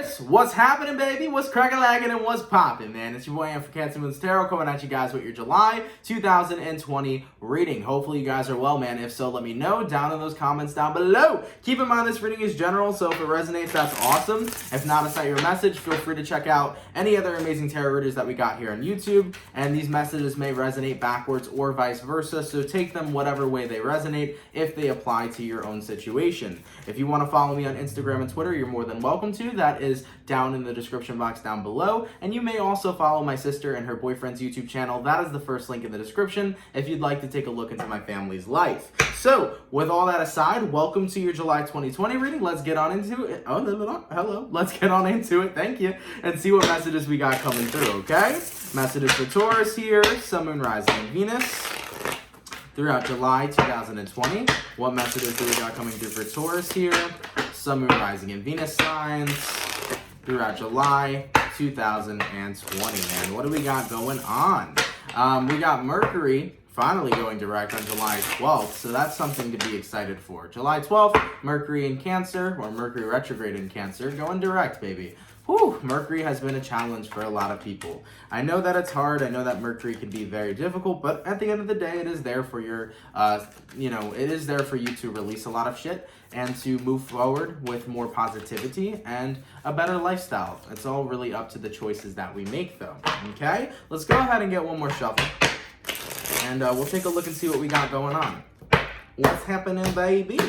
Taurus, what's happening, baby? What's crackin'-laggin' and what's poppin', man? It's your boy, for CancerMoonsTarot, coming at you guys with your July 2020 reading. Hopefully you guys are well, man. If so, let me know down in those comments down below. Keep in mind this reading is general, so if it resonates, that's awesome. If not, it's not your message. Feel free to check out any other amazing tarot readers that we got here on YouTube, and these messages may resonate backwards or vice versa, so take them whatever way they resonate if they apply to your own situation. If you want to follow me on Instagram and Twitter, you're more than welcome to. That is down in the description box down below. And you may also follow my sister and her boyfriend's YouTube channel. That is the first link in the description if you'd like to take a look into my family's life. So, with all that aside, welcome to your July 2020 reading. Let's get on into it. Oh, no. Hello. Let's get on into it. Thank you. And see what messages we got coming through, okay? Messages for Taurus here. Sun, Moon, Rising, and Venus throughout July 2020. What messages do we got coming through for Taurus here? Sun, Moon, Rising, and Venus signs throughout July 2020. And what do we got going on? We got Mercury finally going direct on July 12th, so that's something to be excited for. July 12th, Mercury in Cancer, or Mercury retrograde in Cancer, going direct, baby. Whew, Mercury has been a challenge for a lot of people. I know that it's hard. I know that Mercury can be very difficult, but at the end of the day, it is there for your, it is there for you to release a lot of shit and to move forward with more positivity and a better lifestyle. It's all really up to the choices that we make, though. Okay, let's go ahead and get one more shuffle, and we'll take a look and see what we got going on. What's happening, baby?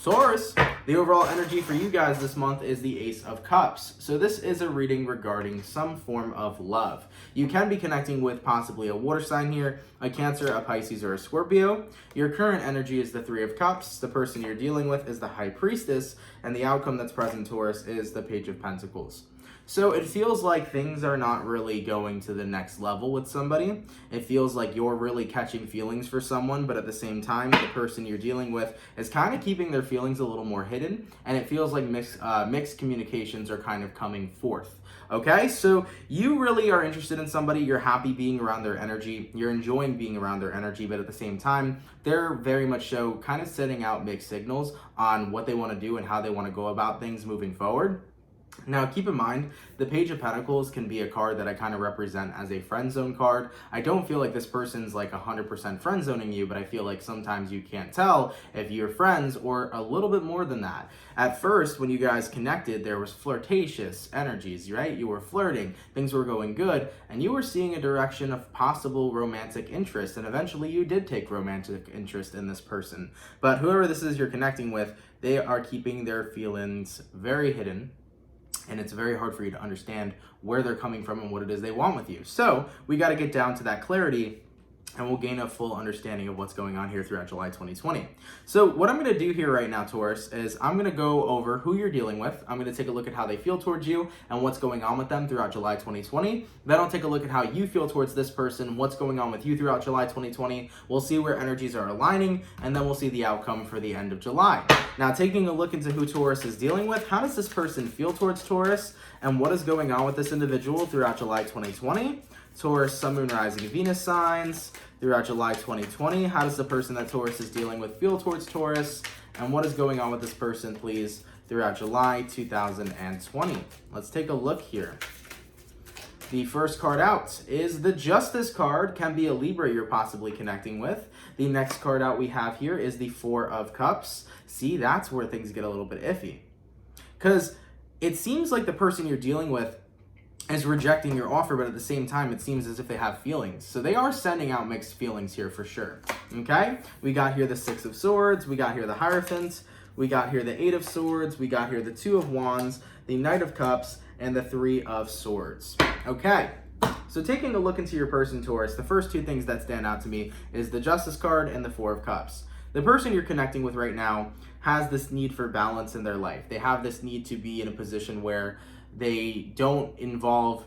Taurus, the overall energy for you guys this month is the Ace of Cups. So this is a reading regarding some form of love. You can be connecting with possibly a water sign here, a Cancer, a Pisces, or a Scorpio. Your current energy is the Three of Cups. The person you're dealing with is the High Priestess, and the outcome that's present, Taurus, is the Page of Pentacles. So it feels like things are not really going to the next level with somebody. It feels like you're really catching feelings for someone, but at the same time, the person you're dealing with is kind of keeping their feelings a little more hidden, and it feels like mixed communications are kind of coming forth. Okay, so you really are interested in somebody, you're happy being around their energy, you're enjoying being around their energy, but at the same time, they're very much so kind of sending out mixed signals on what they want to do and how they want to go about things moving forward. Now, keep in mind, the Page of Pentacles can be a card that I kind of represent as a friend zone card. I don't feel like this person's like 100% friend zoning you, but I feel like sometimes you can't tell if you're friends or a little bit more than that. At first, when you guys connected, there was flirtatious energies, right? You were flirting, things were going good, and you were seeing a direction of possible romantic interest, and eventually you did take romantic interest in this person. But whoever this is you're connecting with, they are keeping their feelings very hidden, and it's very hard for you to understand where they're coming from and what it is they want with you. So we got to get down to that clarity, and we'll gain a full understanding of what's going on here throughout July 2020. So what I'm going to do here right now, Taurus, is I'm going to go over who you're dealing with. I'm going to take a look at how they feel towards you and what's going on with them throughout July 2020. Then I'll take a look at how you feel towards this person, what's going on with you throughout July 2020. We'll see where energies are aligning, and then we'll see the outcome for the end of July. Now, taking a look into who Taurus is dealing with, how does this person feel towards Taurus, and what is going on with this individual throughout July 2020? Taurus, Sun, Moon, Rising, Venus signs throughout July 2020. How does the person that Taurus is dealing with feel towards Taurus? And what is going on with this person, please, throughout July 2020? Let's take a look here. The first card out is the Justice card. Can be a Libra you're possibly connecting with. The next card out we have here is the Four of Cups. See, that's where things get a little bit iffy, because it seems like the person you're dealing with is rejecting your offer, but at the same time, it seems as if they have feelings. So they are sending out mixed feelings here for sure. Okay? We got here the Six of Swords. We got here the Hierophant. We got here the Eight of Swords. We got here the Two of Wands, the Knight of Cups, and the Three of Swords. Okay. So taking a look into your person, Taurus, the first two things that stand out to me is the Justice card and the Four of Cups. The person you're connecting with right now has this need for balance in their life. They have this need to be in a position where they don't involve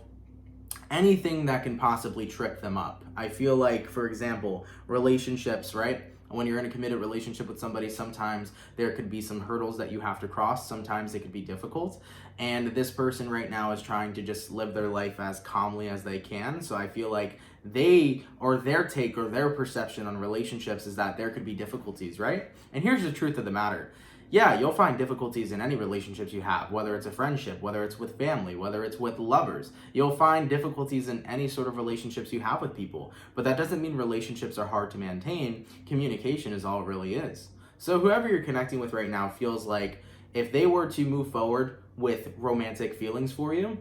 anything that can possibly trip them up. I feel like, for example, relationships, right? When you're in a committed relationship with somebody, sometimes there could be some hurdles that you have to cross. Sometimes it could be difficult. And this person right now is trying to just live their life as calmly as they can. So I feel like they, or their take or their perception on relationships is that there could be difficulties, right? And here's the truth of the matter. yeah, you'll find difficulties in any relationships you have, whether it's a friendship, whether it's with family, whether it's with lovers. You'll find difficulties in any sort of relationships you have with people. But that doesn't mean relationships are hard to maintain. Communication is all it really is. So whoever you're connecting with right now feels like if they were to move forward with romantic feelings for you,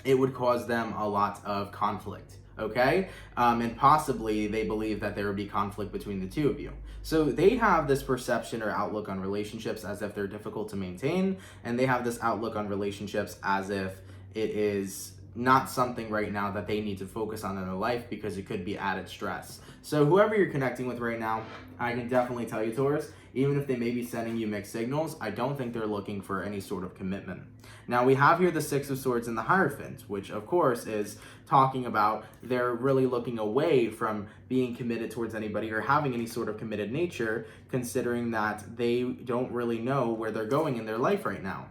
it would cause them a lot of conflict, okay? And possibly they believe that there would be conflict between the two of you. So they have this perception or outlook on relationships as if they're difficult to maintain, and they have this outlook on relationships as if it is not something right now that they need to focus on in their life because it could be added stress. So whoever you're connecting with right now, I can definitely tell you, Taurus, even if they may be sending you mixed signals, I don't think they're looking for any sort of commitment. Now we have here the Six of Swords and the Hierophant, which of course is talking about they're really looking away from being committed towards anybody or having any sort of committed nature, considering that they don't really know where they're going in their life right now.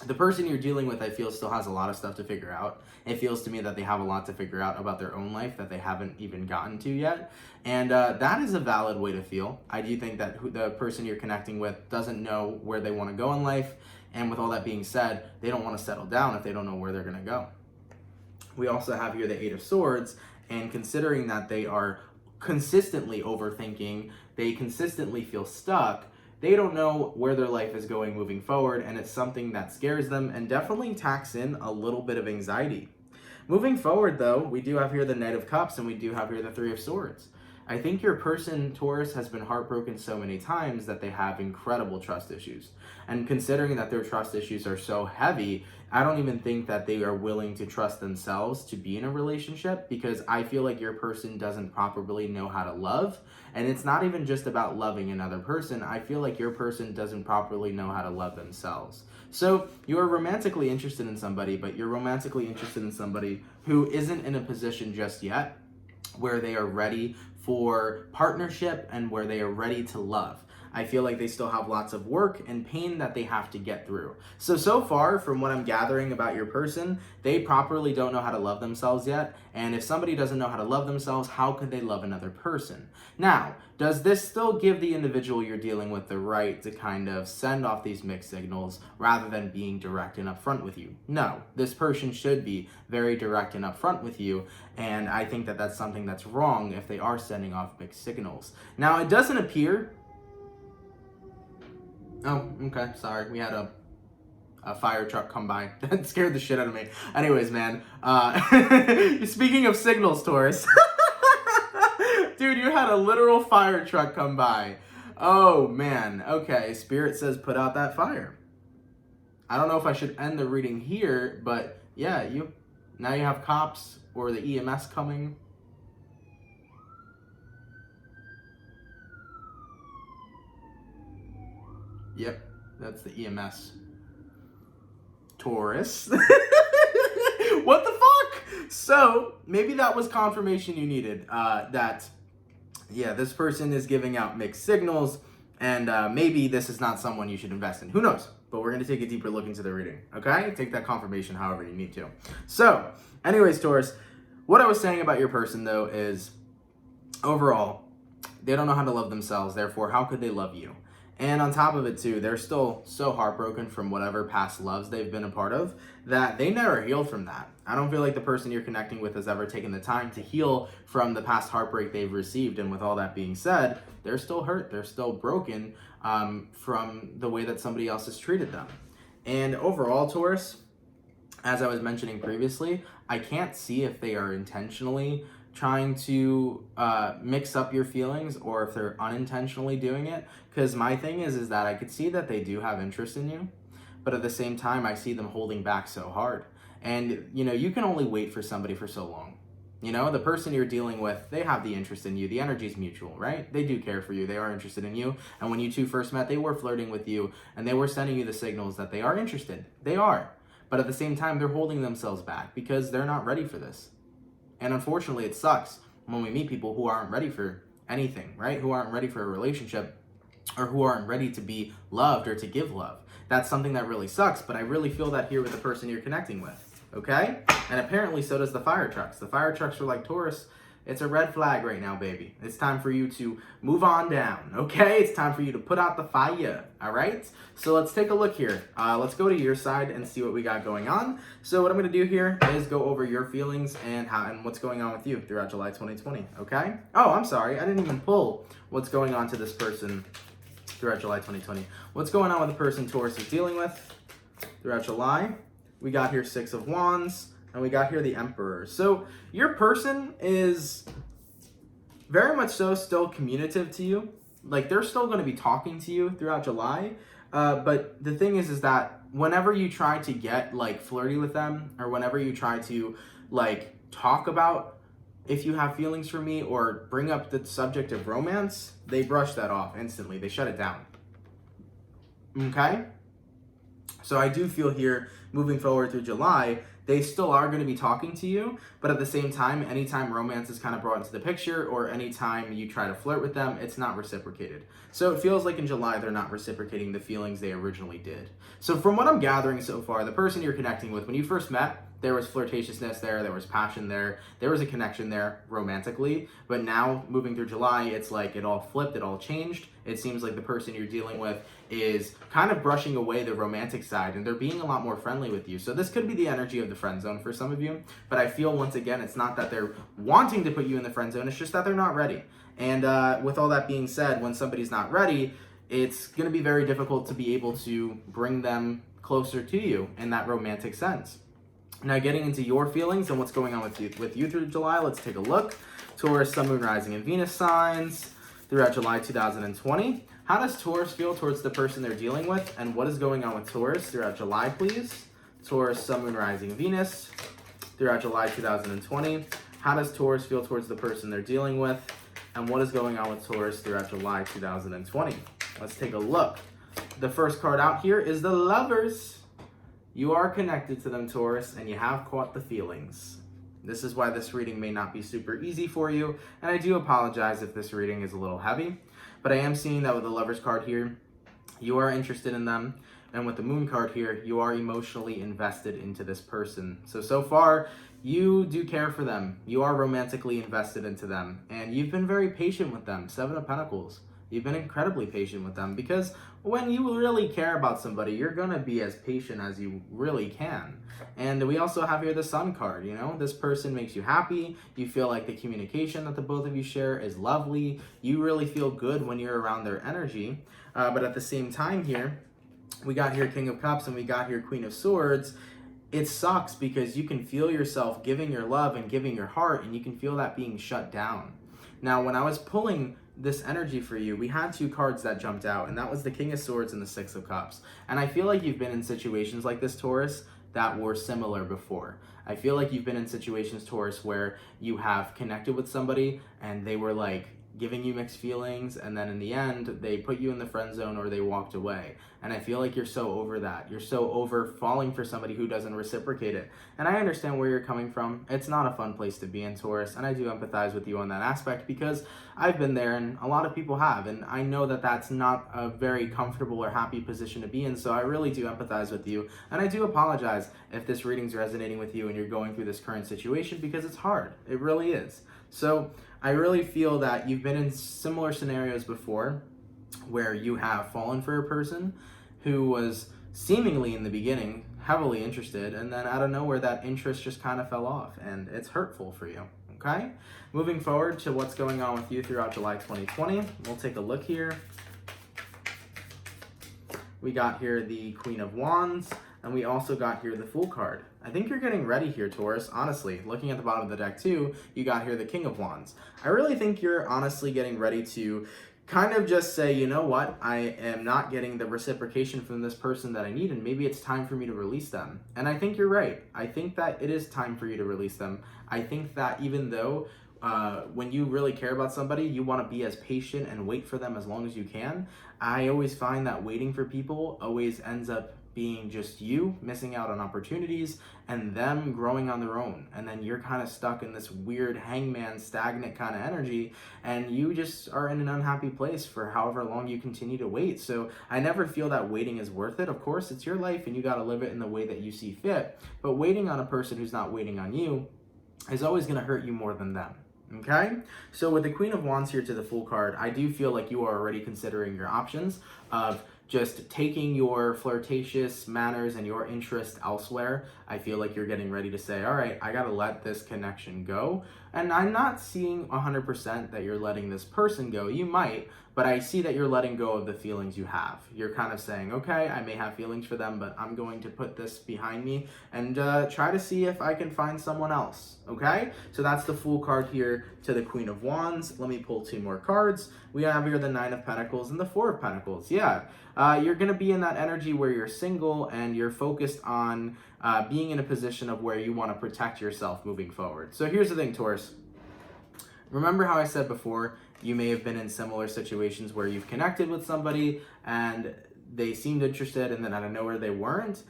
The person you're dealing with, I feel, still has a lot of stuff to figure out. It feels to me that they have a lot to figure out about their own life that they haven't even gotten to yet. And that is a valid way to feel. I do think that the person you're connecting with doesn't know where they want to go in life. And with all that being said, they don't want to settle down if they don't know where they're going to go. We also have here the Eight of Swords. And considering that they are consistently overthinking, they consistently feel stuck, they don't know where their life is going moving forward, and it's something that scares them and definitely tacks in a little bit of anxiety. Moving forward, though, we do have here the Knight of Cups, and we do have here the Three of Swords. I think your person, Taurus, has been heartbroken so many times that they have incredible trust issues. And considering that their trust issues are so heavy, I don't even think that they are willing to trust themselves to be in a relationship, because I feel like your person doesn't properly know how to love. And it's not even just about loving another person. I feel like your person doesn't properly know how to love themselves. So you're romantically interested in somebody, but you're romantically interested in somebody who isn't in a position just yet where they are ready for partnership and where they are ready to love. I feel like they still have lots of work and pain that they have to get through. So far, from what I'm gathering about your person, they properly don't know how to love themselves yet. And if somebody doesn't know how to love themselves, how could they love another person? Now, does this still give the individual you're dealing with the right to kind of send off these mixed signals rather than being direct and upfront with you? No, this person should be very direct and upfront with you. And I think that that's something that's wrong if they are sending off mixed signals. Now, it doesn't appear... Oh, okay, sorry. We had a fire truck come by. That scared the shit out of me. Anyways, man. Speaking of signals, Taurus. Dude, you had a literal fire truck come by. Oh, man. Okay, Spirit says put out that fire. I don't know if I should end the reading here, but yeah, now you have cops or the EMS coming. Yep, that's the EMS. Taurus. What the fuck? So, maybe that was confirmation you needed. That, yeah, this person is giving out mixed signals, and maybe this is not someone you should invest in. Who knows? But we're going to take a deeper look into the reading, okay? Take that confirmation however you need to. So, anyways, Taurus, what I was saying about your person, though, is overall, they don't know how to love themselves. Therefore, how could they love you? And on top of it, too, they're still so heartbroken from whatever past loves they've been a part of that they never healed from that. I don't feel like the person you're connecting with has ever taken the time to heal from the past heartbreak they've received. And with all that being said, they're still hurt. They're still broken from the way that somebody else has treated them. And overall, Taurus, as I was mentioning previously, I can't see if they are intentionally trying to mix up your feelings or if they're unintentionally doing it. Because my thing is that I could see that they do have interest in you, but at the same time, I see them holding back so hard. And, you know, you can only wait for somebody for so long. You know, the person you're dealing with, they have the interest in you. The energy is mutual, right? They do care for you. They are interested in you. And when you two first met, they were flirting with you and they were sending you the signals that they are interested. They are. But at the same time, they're holding themselves back because they're not ready for this. And unfortunately, it sucks when we meet people who aren't ready for anything, right? Who aren't ready for a relationship or who aren't ready to be loved or to give love. That's something that really sucks, but I really feel that here with the person you're connecting with, okay? And apparently so does the fire trucks. The fire trucks are like, Taurus, It's a red flag right now, baby. It's time for you to move on down, okay? It's time for you to put out the fire, all right? So let's take a look here. Let's go to your side and see what we got going on. So what I'm going to do here is go over your feelings and what's going on with you throughout July 2020, okay? Oh, I'm sorry. I didn't even pull what's going on to this person throughout July 2020. What's going on with the person Taurus is dealing with throughout July? We got here Six of Wands, and we got here the Emperor. So your person is very much so still communicative to you. Like, they're still going to be talking to you throughout July. But the thing is that whenever you try to get, like, flirty with them, or whenever you try to, like, talk about if you have feelings for me or bring up the subject of romance, they brush that off instantly. They shut it down. Okay? So I do feel here, moving forward through July, they still are going to be talking to you, but at the same time, anytime romance is kind of brought into the picture or anytime you try to flirt with them, it's not reciprocated. So it feels like in July, they're not reciprocating the feelings they originally did. So from what I'm gathering so far, the person you're connecting with, when you first met, there was flirtatiousness there was passion there was a connection there romantically, but now moving through July, it's like it all flipped, it all changed. It seems like the person you're dealing with is kind of brushing away the romantic side and they're being a lot more friendly with you. So this could be the energy of the friend zone for some of you, but I feel once again, it's not that they're wanting to put you in the friend zone, it's just that they're not ready. And with all that being said, when somebody's not ready, it's going to be very difficult to be able to bring them closer to you in that romantic sense. Now, getting into your feelings and what's going on with you through July, let's take a look. Taurus, Sun, Moon, Rising, and Venus signs throughout July 2020. How does Taurus feel towards the person they're dealing with? And what is going on with Taurus throughout July, please? Taurus, Sun, Moon, Rising, Venus throughout July 2020. How does Taurus feel towards the person they're dealing with? And what is going on with Taurus throughout July 2020? Let's take a look. The first card out here is the Lovers. You are connected to them, Taurus, and you have caught the feelings. This is why this reading may not be super easy for you, and I do apologize if this reading is a little heavy, but I am seeing that with the Lovers card here, you are interested in them, and with the Moon card here, you are emotionally invested into this person. So far, you do care for them. You are romantically invested into them, and you've been very patient with them. Seven of Pentacles. You've been incredibly patient with them because when you really care about somebody, you're going to be as patient as you really can. And we also have here the Sun card, you know, this person makes you happy. You feel like the communication that the both of you share is lovely. You really feel good when you're around their energy. But at the same time here, we got here King of Cups and we got here Queen of Swords. It sucks because you can feel yourself giving your love and giving your heart, and you can feel that being shut down. Now, when I was pulling this energy for you, we had two cards that jumped out, and that was the King of Swords and the Six of Cups. And I feel like you've been in situations like this, Taurus, that were similar before. I feel like you've been in situations, Taurus, where you have connected with somebody and they were like giving you mixed feelings, and then in the end, they put you in the friend zone or they walked away. And I feel like you're so over that. You're so over falling for somebody who doesn't reciprocate it. And I understand where you're coming from. It's not a fun place to be in, Taurus, and I do empathize with you on that aspect because I've been there and a lot of people have, and I know that that's not a very comfortable or happy position to be in, so I really do empathize with you. And I do apologize if this reading's resonating with you and you're going through this current situation because it's hard. It really is. So I really feel that you've been in similar scenarios before where you have fallen for a person who was seemingly in the beginning heavily interested, and then out of nowhere that interest just kind of fell off, and it's hurtful for you, okay? Moving forward to what's going on with you throughout July 2020, we'll take a look here. We got here the Queen of Wands, and we also got here the Fool card. I think you're getting ready here, Taurus, honestly. Looking at the bottom of the deck too, you got here the King of Wands. I really think you're honestly getting ready to kind of just say, you know what, I am not getting the reciprocation from this person that I need, and maybe it's time for me to release them. And I think you're right. I think that it is time for you to release them. I think that even though when you really care about somebody, you want to be as patient and wait for them as long as you can, I always find that waiting for people always ends up being just you missing out on opportunities and them growing on their own. And then you're kind of stuck in this weird hangman, stagnant kind of energy, and you just are in an unhappy place for however long you continue to wait. So I never feel that waiting is worth it. Of course, it's your life and you got to live it in the way that you see fit. But waiting on a person who's not waiting on you is always going to hurt you more than them. Okay, so with the Queen of Wands here to the Fool card, I do feel like you are already considering your options of just taking your flirtatious manners and your interest elsewhere. I feel like you're getting ready to say, all right, I gotta let this connection go. And I'm not seeing 100% that you're letting this person go. You might, but I see that you're letting go of the feelings you have. You're kind of saying, okay, I may have feelings for them, but I'm going to put this behind me and try to see if I can find someone else, okay? So that's the Fool card here to the Queen of Wands. Let me pull 2 more cards. We have here the 9 of Pentacles and the 4 of Pentacles. Yeah, you're going to be in that energy where you're single and you're focused on being in a position of where you want to protect yourself moving forward. So here's the thing, Taurus. Remember how I said before, you may have been in similar situations where you've connected with somebody and they seemed interested and then out of nowhere they weren't?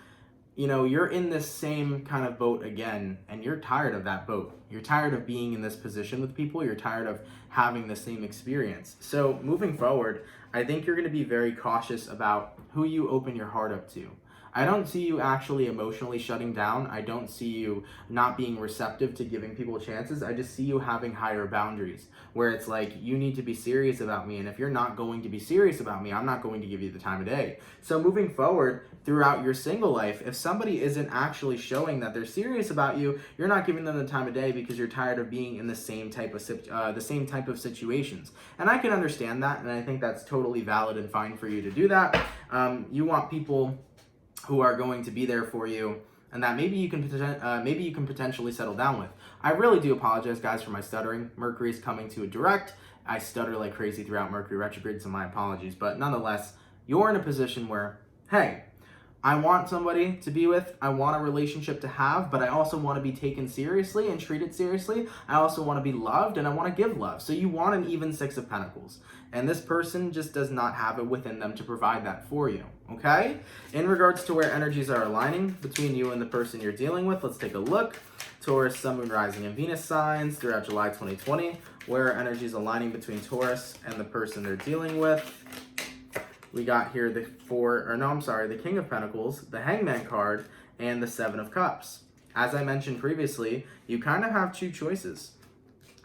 You know, you're in this same kind of boat again, and you're tired of that boat. You're tired of being in this position with people. You're tired of having the same experience. So moving forward, I think you're going to be very cautious about who you open your heart up to. I don't see you actually emotionally shutting down. I don't see you not being receptive to giving people chances. I just see you having higher boundaries where it's like, you need to be serious about me. And if you're not going to be serious about me, I'm not going to give you the time of day. So moving forward throughout your single life, if somebody isn't actually showing that they're serious about you, you're not giving them the time of day because you're tired of being in the same type of situations. And I can understand that. And I think that's totally valid and fine for you to do that. You want people who are going to be there for you and that maybe you can potentially settle down with. I really do apologize, guys, for my stuttering. Mercury is coming to a direct. I stutter like crazy throughout Mercury retrograde, so my apologies. But nonetheless, you're in a position where, hey, I want somebody to be with, I want a relationship to have, but I also want to be taken seriously and treated seriously. I also want to be loved and I want to give love. So you want an even 6 of Pentacles. And this person just does not have it within them to provide that for you, okay? In regards to where energies are aligning between you and the person you're dealing with, let's take a look. Taurus, Sun, Moon, Rising, and Venus signs throughout July 2020. Where are energies aligning between Taurus and the person they're dealing with? We got here the King of Pentacles, the Hangman card, and the 7 of Cups. As I mentioned previously, you kind of have 2 choices.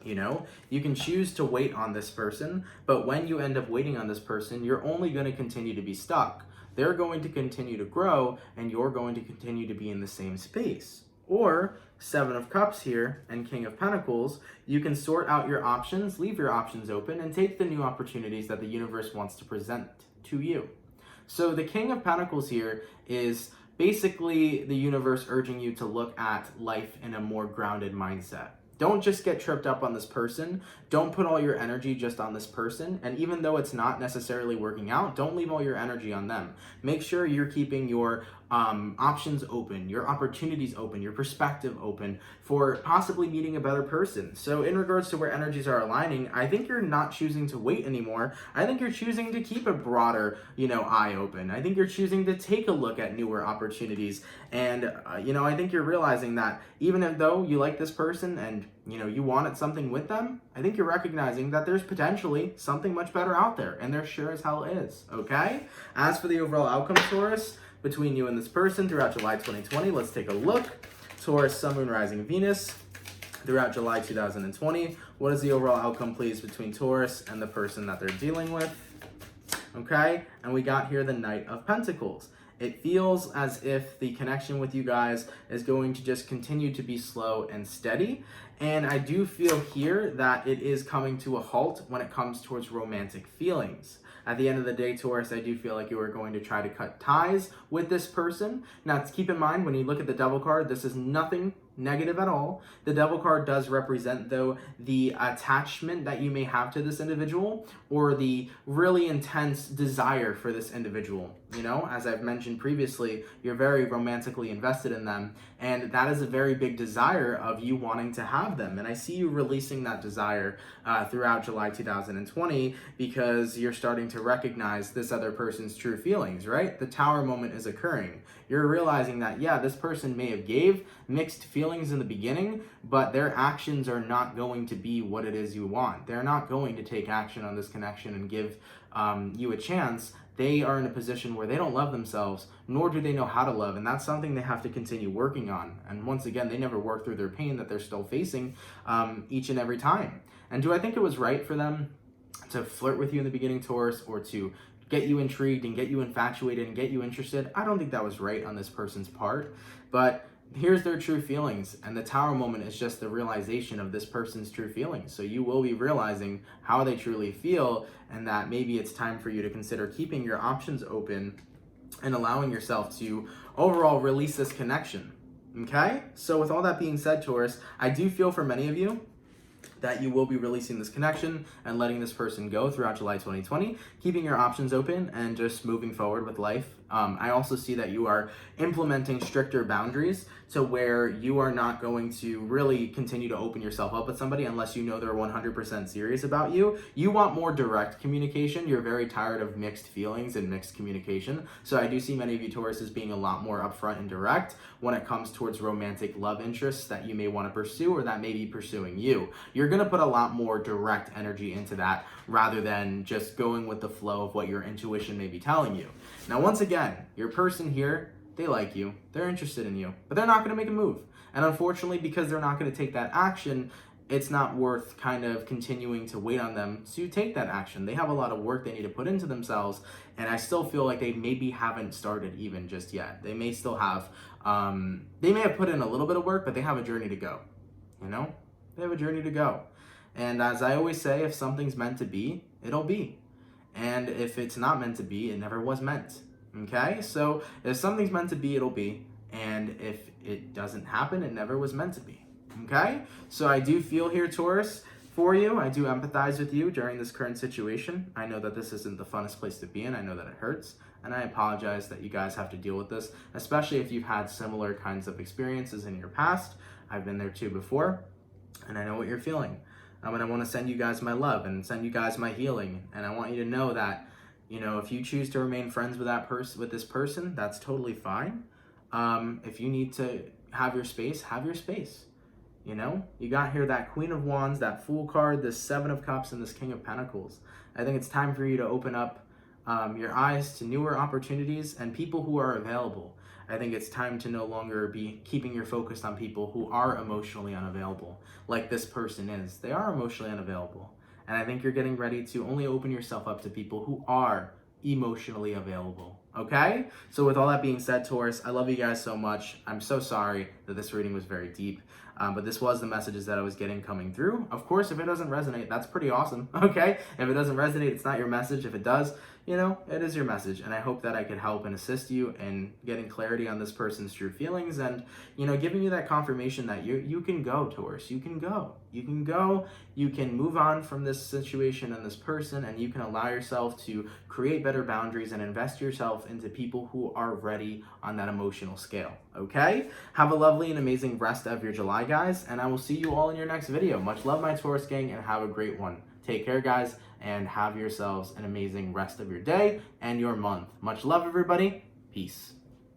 You know, you can choose to wait on this person, but when you end up waiting on this person, you're only going to continue to be stuck. They're going to continue to grow, and you're going to continue to be in the same space. Or 7 of Cups here and King of Pentacles, you can sort out your options, leave your options open, and take the new opportunities that the universe wants to present to you. So the King of Pentacles here is basically the universe urging you to look at life in a more grounded mindset. Don't just get tripped up on this person. Don't put all your energy just on this person. And even though it's not necessarily working out, don't leave all your energy on them. Make sure you're keeping your options open, your opportunities open, your perspective open for possibly meeting a better person. So in regards to where energies are aligning, I think you're not choosing to wait anymore. I think you're choosing to keep a broader, eye open. I think you're choosing to take a look at newer opportunities. And, I think you're realizing that even though you like this person and, you wanted something with them, I think you're recognizing that there's potentially something much better out there. And there sure as hell is, okay? As for the overall outcome, Taurus, between you and this person throughout July 2020, let's take a look. Taurus, Sun, Moon, Rising, Venus throughout July 2020. What is the overall outcome, please, between Taurus and the person that they're dealing with? Okay, and we got here the Knight of Pentacles. It feels as if the connection with you guys is going to just continue to be slow and steady. And I do feel here that it is coming to a halt when it comes towards romantic feelings. At the end of the day, Taurus, I do feel like you are going to try to cut ties with this person. Now, keep in mind, when you look at the Devil card, this is nothing negative at all. The Devil card does represent, though, the attachment that you may have to this individual or the really intense desire for this individual. As I've mentioned previously, you're very romantically invested in them, and that is a very big desire of you wanting to have them. And I see you releasing that desire throughout July 2020 because you're starting to recognize this other person's true feelings, right? The Tower moment is occurring. You're realizing that, yeah, this person may have gave mixed feelings in the beginning, but their actions are not going to be what it is you want. They're not going to take action on this connection and give you a chance, they are in a position where they don't love themselves, nor do they know how to love, and that's something they have to continue working on. And once again, they never work through their pain that they're still facing each and every time. And do I think it was right for them to flirt with you in the beginning, Taurus, or to get you intrigued and get you infatuated and get you interested? I don't think that was right on this person's part, but here's their true feelings, and the Tower moment is just the realization of this person's true feelings. So you will be realizing how they truly feel, and that maybe it's time for you to consider keeping your options open and allowing yourself to overall release this connection. Okay? So with all that being said, Taurus, I do feel for many of you that you will be releasing this connection and letting this person go throughout July 2020, keeping your options open and just moving forward with life. I also see that you are implementing stricter boundaries to where you are not going to really continue to open yourself up with somebody unless you know they're 100% serious about you. You want more direct communication. You're very tired of mixed feelings and mixed communication. So I do see many of you Taurus as being a lot more upfront and direct when it comes towards romantic love interests that you may want to pursue or that may be pursuing you. You're going to put a lot more direct energy into that rather than just going with the flow of what your intuition may be telling you. Now, once again, your person here, they like you, they're interested in you, but they're not going to make a move. And unfortunately, because they're not going to take that action, it's not worth kind of continuing to wait on them to take that action. They have a lot of work they need to put into themselves, and I still feel like they maybe haven't started even just yet. They may still have, they may have put in a little bit of work, but they have a journey to go, you know? They have a journey to go. And as I always say, if something's meant to be, it'll be. And if it's not meant to be, it never was meant. Okay? So if something's meant to be, it'll be. And if it doesn't happen, it never was meant to be. Okay? So I do feel here, Taurus, for you. I do empathize with you during this current situation. I know that this isn't the funnest place to be in. I know that it hurts. And I apologize that you guys have to deal with this, especially if you've had similar kinds of experiences in your past. I've been there too before, and I know what you're feeling. And I want to send you guys my love and send you guys my healing. And I want you to know that, you know, if you choose to remain friends with that person, with this person, that's totally fine. If you need to have your space, have your space. You know, you got here that Queen of Wands, that Fool card, this Seven of Cups, and this King of Pentacles. I think it's time for you to open up your eyes to newer opportunities and people who are available. I think it's time to no longer be keeping your focus on people who are emotionally unavailable, like this person is. They are emotionally unavailable. And I think you're getting ready to only open yourself up to people who are emotionally available. Okay? So with all that being said, Taurus, I love you guys so much. I'm so sorry that this reading was very deep. But this was the messages that I was getting coming through. Of course, if it doesn't resonate, that's pretty awesome, okay? If it doesn't resonate, it's not your message. If it does, you know, it is your message. And I hope that I could help and assist you in getting clarity on this person's true feelings and, you know, giving you that confirmation that you can go, Taurus. You can go. You can go. You can move on from this situation and this person, and you can allow yourself to create better boundaries and invest yourself into people who are ready on that emotional scale, okay? Have a lovely and amazing rest of your July, guys, and I will see you all in your next video. Much love, my Taurus gang, and have a great one. Take care, guys, and have yourselves an amazing rest of your day and your month. Much love, everybody. Peace.